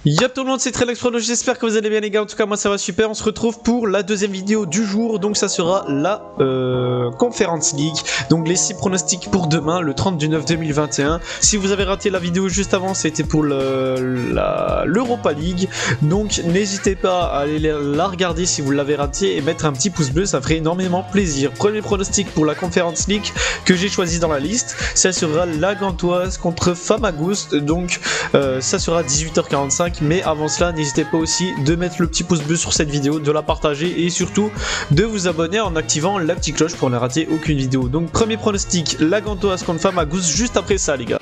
Y'a tout le monde, c'est Trelex Prono, j'espère que vous allez bien les gars, en tout cas moi ça va super. On se retrouve pour la deuxième vidéo du jour, donc ça sera la Conference League. Donc les 6 pronostics pour demain, le 30 du 9 2021. Si vous avez raté la vidéo juste avant, c'était pour l'Europa League. Donc n'hésitez pas à aller la regarder si vous l'avez raté et mettre un petit pouce bleu, ça ferait énormément plaisir. Premier pronostic pour la Conference League que j'ai choisi dans la liste, ça sera la Gantoise contre Famagoust. Donc ça sera 18h45. Mais avant cela, n'hésitez pas aussi de mettre le petit pouce bleu sur cette vidéo, de la partager et surtout de vous abonner en activant la petite cloche pour ne rater aucune vidéo. Donc premier pronostic, la Gantoise contre Famagoust juste après ça les gars.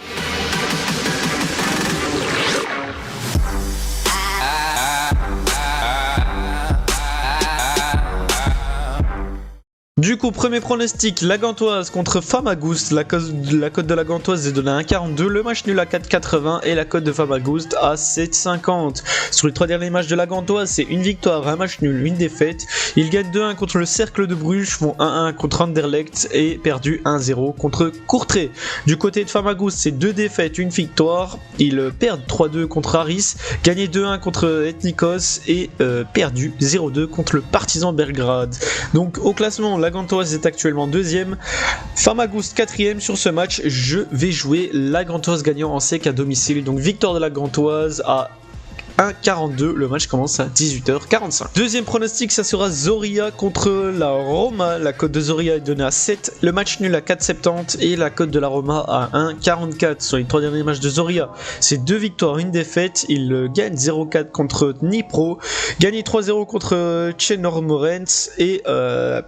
Du coup, premier pronostic, la Gantoise contre Famagoust. La cote de la Gantoise est donnée à 1,42, le match nul à 4,80 et la cote de Famagoust à 7,50. Sur les 3 derniers matchs de la Gantoise, c'est une victoire, un match nul, une défaite. Ils gagnent 2-1 contre le Cercle de Bruges, font 1-1 contre Anderlecht et perdu 1-0 contre Courtrai. Du côté de Famagoust, c'est 2 défaites, une victoire. Ils perdent 3-2 contre Aris, gagné 2-1 contre Ethnikos et perdu 0-2 contre le Partizan Belgrade. Donc au classement, la Gantoise est actuellement 2ème, Famagoust 4ème. Sur ce match, je vais jouer la Gantoise gagnant en sec à domicile. Donc victoire de la Gantoise à 1,42, le match commence à 18h45. Deuxième pronostic, ça sera Zorya contre la Roma. La cote de Zorya est donnée à 7, le match nul à 4,70 et la cote de la Roma à 1,44. Sur les 3 derniers matchs de Zorya, c'est 2 victoires, une défaite. Il gagne 0-4 contre Dnipro, gagné 3-0 contre Chenormorens et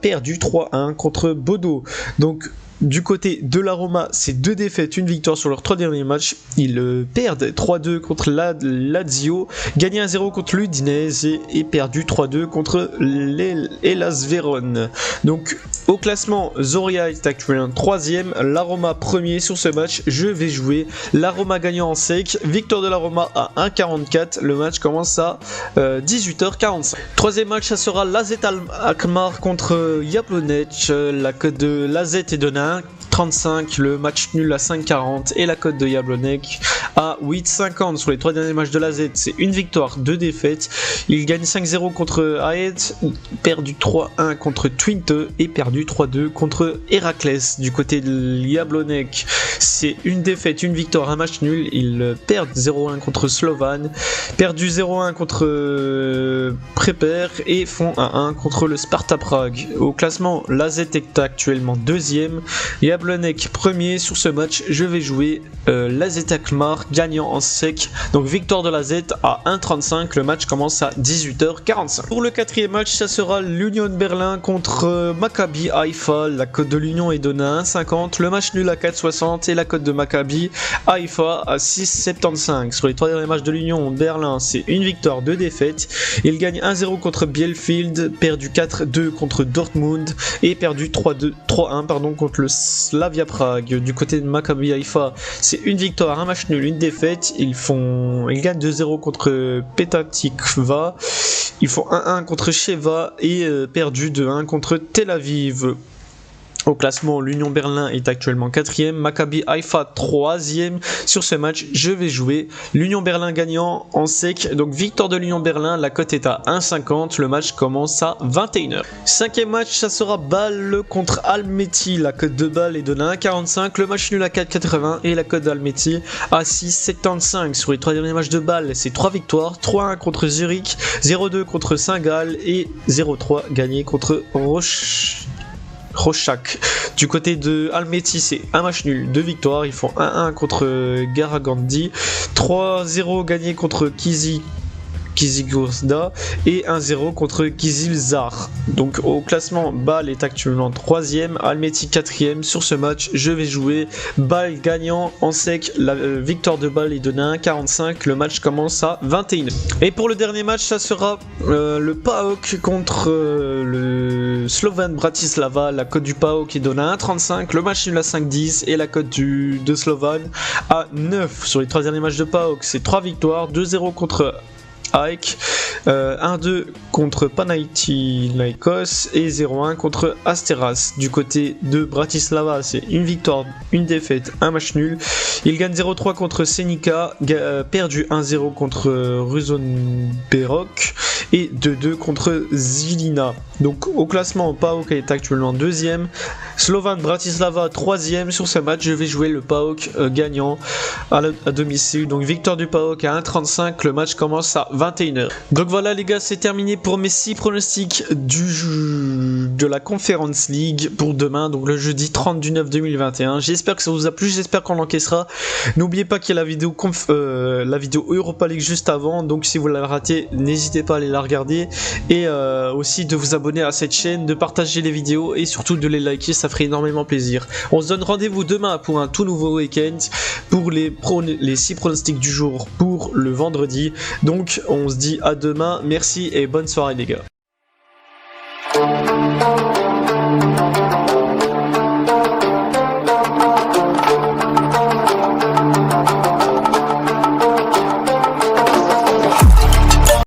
perdu 3-1 contre Bodo. Donc du côté de la Roma, c'est 2 défaites, une victoire sur leurs 3 derniers matchs. Ils perdent 3-2 contre Lazio, gagné 1-0 contre l'Udinese et perdu 3-2 contre l'Hellas Vérone. Donc au classement, Zorya est actuellement 3ème, la Roma 1er. Sur ce match, je vais jouer la Roma gagnant en sec, victoire de la Roma à 1,44, le match commence à 18h45. Troisième match, ça sera l'AZ Alkmaar contre Jablonec. La cote de l'AZ est donnée à 1,35, le match nul à 5,40 et la cote de Jablonec à 8,50. Sur les 3 derniers matchs de l'AZ, c'est une victoire, 2 défaites. Il gagne 5-0 contre Aed, perdu 3-1 contre Twente et perdu 3-2 contre Héraclès. Du côté de Jablonec, c'est une défaite, une victoire, un match nul. Ils perdent 0-1 contre Slovan, perdu 0-1 contre Prepper et font 1-1 contre le Sparta Prague. Au classement, l'AZ est actuellement 2ème, Jablonec 1er. Sur ce match, je vais jouer l'AZ Alkmaar gagnant en sec. Donc victoire de l'AZ à 1,35, le match commence à 18h45. Pour le 4ème match, ça sera l'Union Berlin contre Maccabi Haïfa. La cote de l'Union est donnée à 1,50, le match nul à 4,60 et la cote de Maccabi Haïfa à 6,75. Sur les 3 derniers matchs de l'Union Berlin, c'est une victoire, 2 défaites. Il gagne 1-0 contre Bielefeld, perdu 4-2 contre Dortmund et perdu 3-1 contre le Slavia Prague. Du côté de Maccabi Haïfa, c'est une victoire, un match nul, une défaite. Ils gagnent 2-0 contre Petah Tikva. Ils font 1-1 contre Sheva et perdu 2-1 contre Tel Aviv. Au classement, l'Union Berlin est actuellement 4ème, Maccabi Haïfa 3ème. Sur ce match, je vais jouer l'Union Berlin gagnant en sec. Donc victoire de l'Union Berlin, la cote est à 1,50, le match commence à 21h. 5ème match, ça sera Bâle contre Almaty. La cote de Bâle est donnée à 1,45, le match nul à 4,80 et la cote d'Almaty à 6,75. Sur les 3 derniers matchs de Bâle, c'est 3 victoires, 3-1 contre Zurich, 0-2 contre Saint-Gall et 0-3 gagné contre Rochak. Du côté de Almaty, c'est un match nul, 2 victoires. Ils font 1-1 contre Garagandi, 3-0 gagné contre Kizigurda et 1-0 contre Kizilzar. Donc au classement, Bâle est actuellement 3ème, Almaty 4ème. Sur ce match, je vais jouer Bâle gagnant en sec. La victoire de Bâle est donnée à 1,45, le match commence à 21h. Et pour le dernier match, ça sera le PAOK contre le Slovan Bratislava. La cote du PAOK est donnée à 1,35, le match nul à 5,10 et la cote de Slovan à 9. Sur les 3 derniers matchs de PAOK, c'est 3 victoires, 2-0 contre Ike, 1-2 contre Panathinaikos et 0-1 contre Asteras. Du côté de Bratislava, c'est une victoire, une défaite, un match nul. Il gagne 0-3 contre Senica, perdu 1-0 contre Ružomberok et 2-2 contre Žilina. Donc au classement, PAOK est actuellement 2ème, Slovan Bratislava 3ème. Sur ce match, je vais jouer le PAOK gagnant à domicile. Donc victoire du PAOK à 1,35, le match commence à 21h. Donc voilà les gars, c'est terminé pour mes 6 pronostics de la Conference League pour demain, donc le jeudi 30 du 9 2021. J'espère que ça vous a plu, j'espère qu'on l'encaissera. N'oubliez pas qu'il y a la vidéo Europa League juste avant, donc si vous l'avez raté, n'hésitez pas à aller la regarder et aussi de vous abonner à cette chaîne, de partager les vidéos et surtout de les liker, ça ferait énormément plaisir. On se donne rendez-vous demain pour un tout nouveau week-end pour les 6 pronostics du jour pour le vendredi. Donc on se dit à demain, merci et bonne soirée les gars.